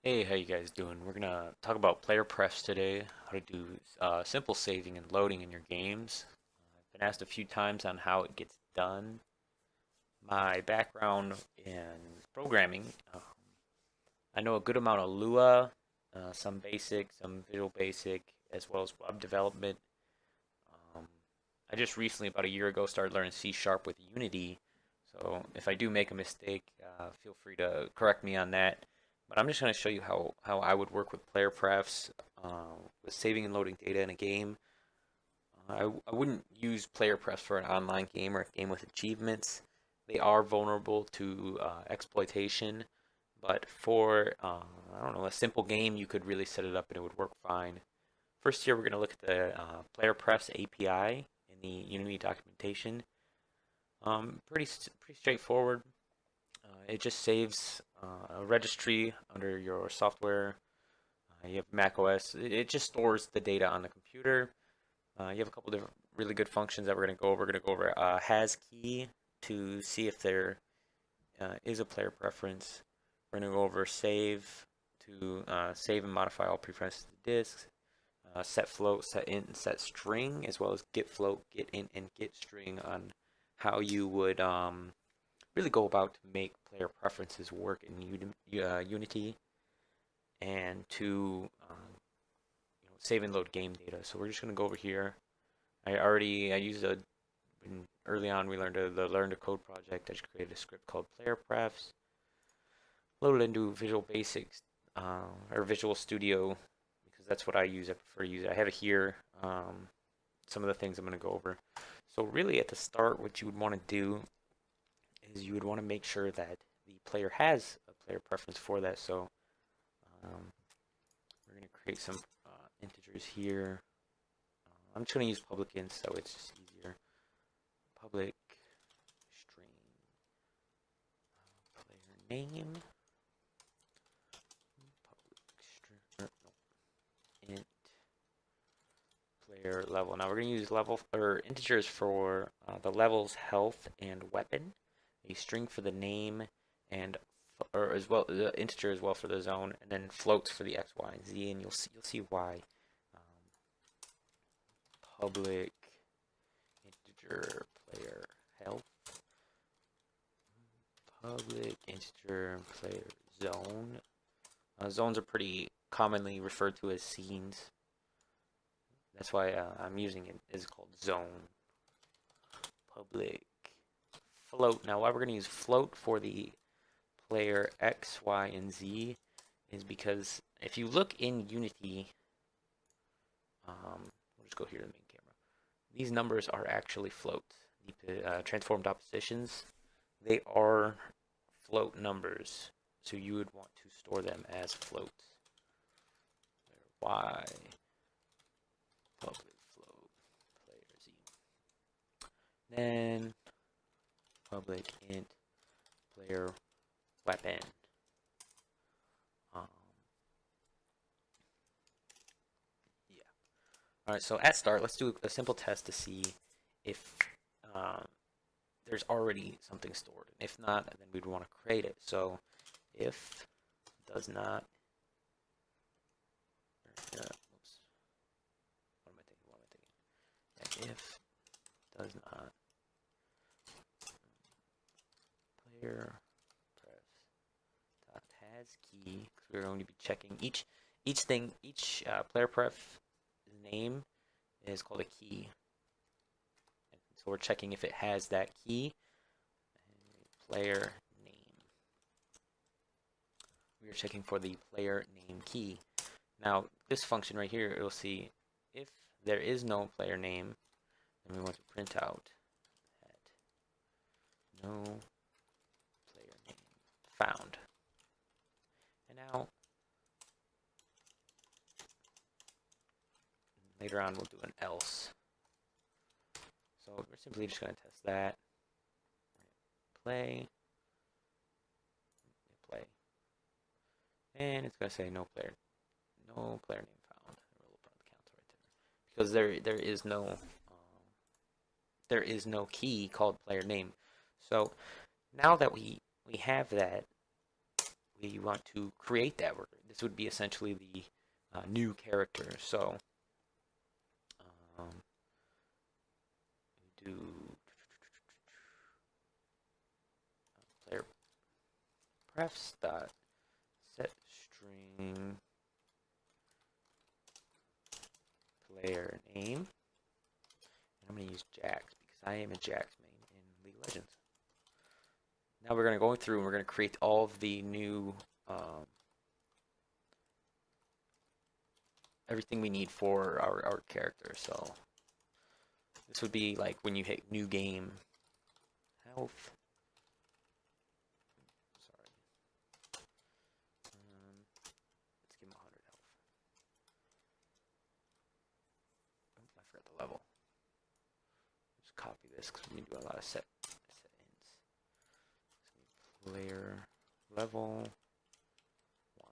Hey, how you guys doing? We're gonna talk about PlayerPrefs today, how to do simple saving and loading in your games. I've been asked a few times on how it gets done. My background in programming, I know a good amount of Lua, some basic, some Visual Basic, as well as web development. Um, I just recently, about a year ago, started learning C Sharp with Unity. So if I do make a mistake, feel free to correct me on that. But I'm just going to show you how I would work with PlayerPrefs, with saving and loading data in a game. I wouldn't use PlayerPrefs for an online game or a game with achievements. They are vulnerable to exploitation, but for, I don't know, a simple game, you could really set it up and it would work fine. First here, we're going to look at the PlayerPrefs API in the Unity documentation. Pretty straightforward. It just saves a registry under your software. You have Mac OS. It just stores the data on the computer. You have a couple different really good functions that we're going to go over. We're going to go over has key to see if there is a player preference. We're going to go over save to save and modify all preferences to disks. Set float, set int, and set string, as well as get float, get int, and get string on how you would really go about to make player preferences work in Unity and to save and load game data. So we're just going to go over here. I used early on we learned the Learn to Code project. I just created a script called PlayerPrefs, loaded into Visual Basics or Visual Studio because that's what I use. I prefer to use it. I have it here. Some of the things I'm going to go over. So really at the start, what you would want to do is you would want to make sure that the player has a player preference for that. So we're going to create some integers here. I'm just going to use public int so it's just easier. Public string player name. Public string int player level. Now we're going to use level or integers for the level's health and weapon. A string for the name and or as well the integer as well for the zone, and then floats for the x, y, and z, and you'll see why. Public integer player health, public integer player zone. Zones are pretty commonly referred to as scenes. That's why I'm using it. It's called zone. Public float. Now, why we're going to use float for the player X, Y, and Z is because if you look in Unity, we'll just go here to the main camera. These numbers are actually floats. The transformed oppositions, they are float numbers, so you would want to store them as floats. Y public float player Z. Then public int player weapon. Yeah. All right. So at start, let's do a simple test to see if there's already something stored. And if not, then we'd want to create it. So if does not. Oops. What am I thinking? Yeah, if does not player has key, because we're going to be checking each player pref name is called a key, and so we're checking if it has that key. Player name, we are checking for the player name key. Now this function right here, it'll see if there is no player name, then we want to print out that no player name found. Now, later on, we'll do an else. So we're simply just going to test that. Play. And it's going to say no player name found. We'll put the counter right there because there is no key called player name. So now that we have that, we want to create that. This would be essentially the new character. So do player prefs dot set string player name, and I'm going to use Jax because I am a Jax main in League of Legends. Now we're going to go through and we're going to create all of the new everything we need for our character. So this would be like when you hit new game health. Sorry. Let's give him 100 health. Oh, I forgot the level. Just copy this because we do a lot of settings. Player level 1.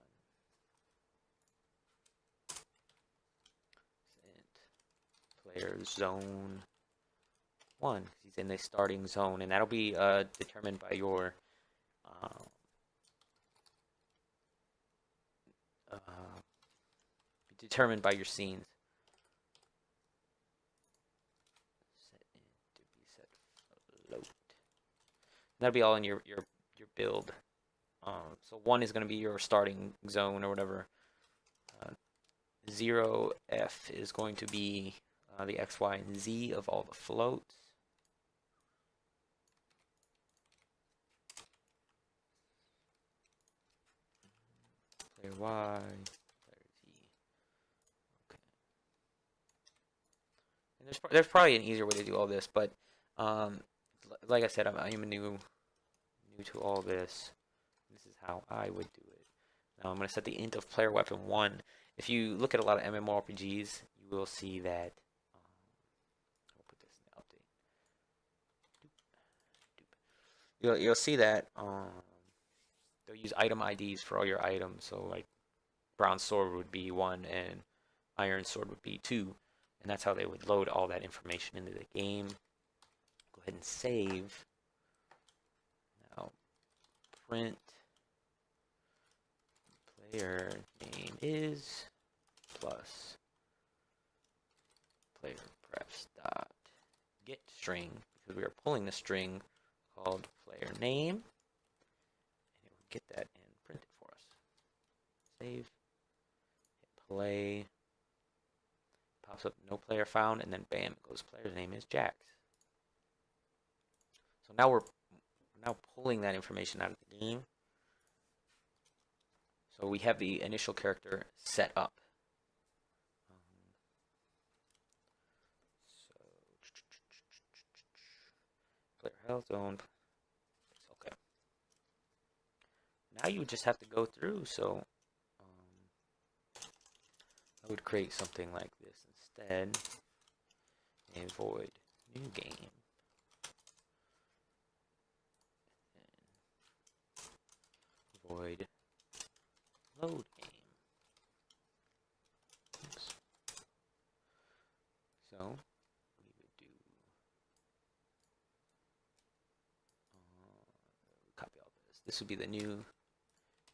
Player zone 1. He's in the starting zone, and that'll be determined by your scenes. Set to be set float. That'll be all in your build. So 1 is going to be your starting zone or whatever. 0F is going to be the X, Y, and Z of all the floats. Player Y, player Z. Okay. And there's probably an easier way to do all this, but like I said, I am new to all this. This is how I would do it. Now I'm going to set the int of player weapon 1. If you look at a lot of MMORPGs, you will see that. I'll put this in the update. You'll see that they'll use item IDs for all your items. So like bronze sword would be 1 and iron sword would be 2, and that's how they would load all that information into the game. Go ahead and save. Now print player name is plus PlayerPrefs dot get string, because we are pulling the string called player name, and it will get that and print it for us. Save, hit play, pops up no player found, and then bam, it goes player's name is Jax. So now we're pulling that information out of the game. So we have the initial character set up. So player health zone. Okay. Now you just have to go through. So I would create something like this instead. And void new game. And void load game. Oops. So we would do copy all this. This would be the new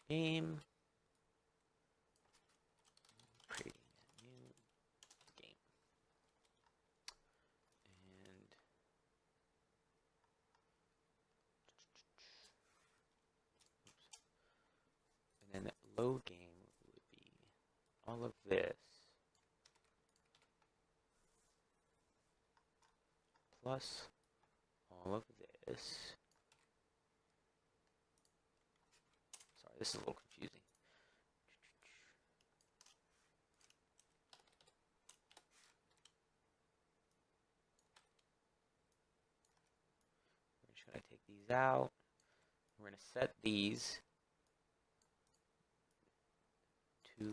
game. Creating a new game. And then the load game would be all of this plus all of this. Sorry, this is a little confusing. We're just going to take these out. We're going to set these to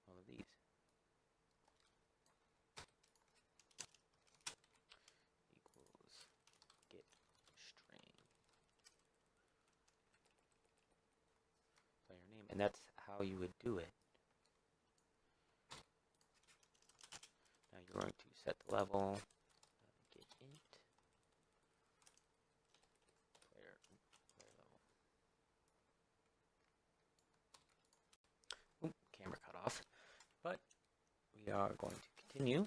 all of these. Equals get string player name, and that's how you would do it. Now you're going to set the level, get int player level. we are going to continue.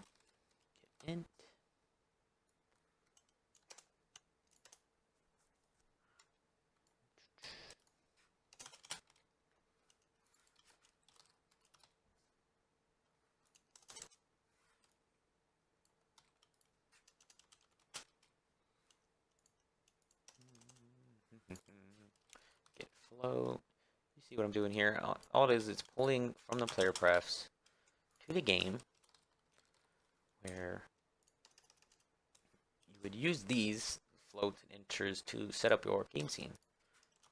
Get int. Get float. You see what I'm doing here? All it is, it's pulling from the PlayerPrefs to the game, where you would use these floats and inters to set up your game scene.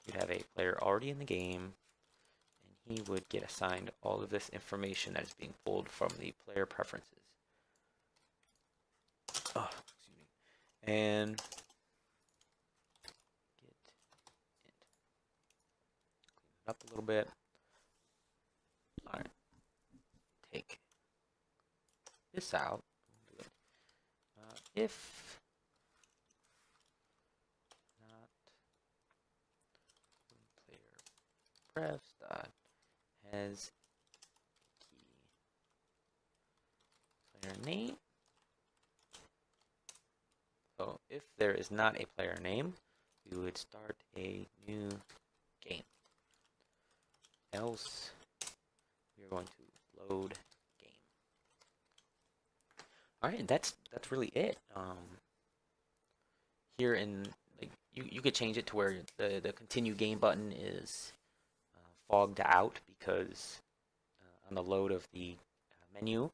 You'd have a player already in the game, and he would get assigned all of this information that is being pulled from the player preferences. Oh, excuse me. And get int. Clean it up a little bit. All right. Take this out. If not player prefs dot has key player name. So if there is not a player name, we would start a new game. Else, we are going to load game. All right, that's really it. Here in you could change it to where the continue game button is fogged out, because on the load of the menu,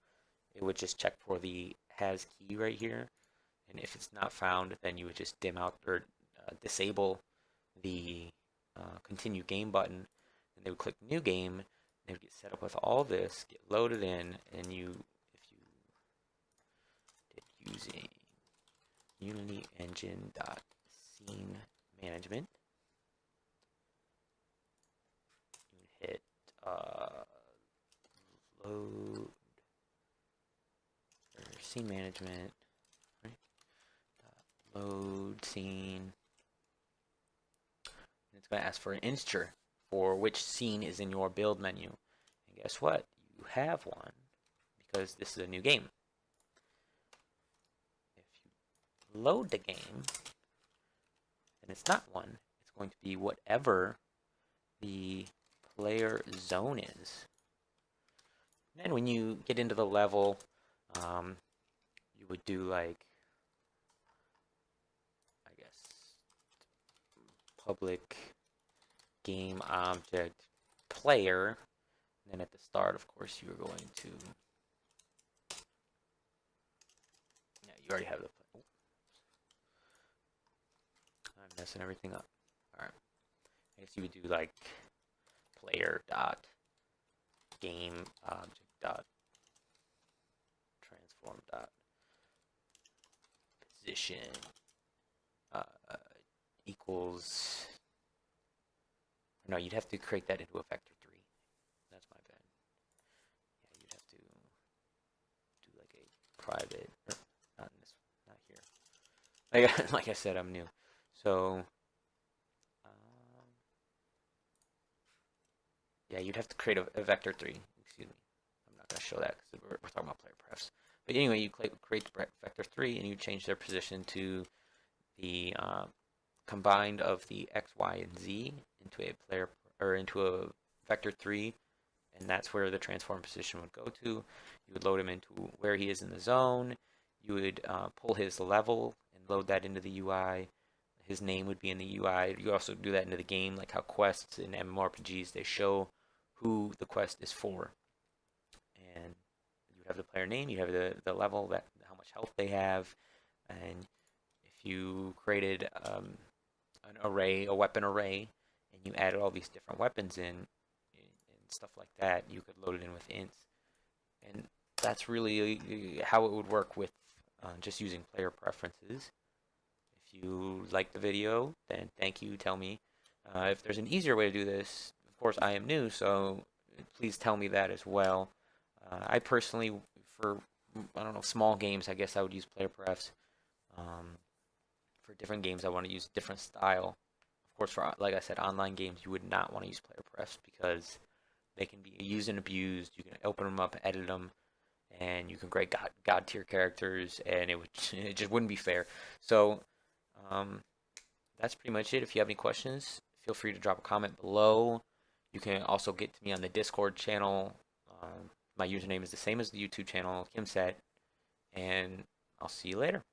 it would just check for the has key right here, and if it's not found, then you would just dim out or disable the continue game button, and they would click new game. They would get set up with all this, get loaded in, and if you did using Unity Engine scene management, you would hit load or scene management, right? Load scene. And it's going to ask for an integer for which scene is in your build menu. And guess what? You have one, because this is a new game. If you load the game, and it's not one, it's going to be whatever the player zone is. And then when you get into the level, you would do like, I guess, public game object player. And then at the start, of course, you're going to, yeah, you already have the, I'm messing everything up. All right, I guess you would do like player dot game object dot transform dot position equals, no, you'd have to create that into a vector 3. That's my bad. Yeah, you'd have to do like a private, or not in this, not here. Like I said, I'm new. So, yeah, you'd have to create a vector 3. Excuse me. I'm not going to show that because we're talking about PlayerPrefs. But anyway, you create vector 3, and you change their position to the combined of the X, Y, and Z into a player, or into a vector 3, and that's where the transform position would go to. You would load him into where he is in the zone. You would pull his level and load that into the UI. His name would be in the UI. You also do that into the game, like how quests in MMORPGs, they show who the quest is for. And you have the player name, you have the level, that how much health they have, and if you created an array, a weapon array, and you added all these different weapons in and stuff like that, you could load it in with ints. And that's really how it would work with just using player preferences. If you like the video, then thank you, tell me. If there's an easier way to do this, of course I am new, so please tell me that as well. I personally, for, I don't know, small games, I guess I would use PlayerPrefs. For different games, I want to use different style. Of course, for, like I said, online games, you would not want to use PlayerPrefs because they can be used and abused. You can open them up, edit them, and you can create god tier characters, and it would it just wouldn't be fair. So um, that's pretty much it. If you have any questions, feel free to drop a comment below. You can also get to me on the Discord channel. My username is the same as the YouTube channel, KimSet, and I'll see you later.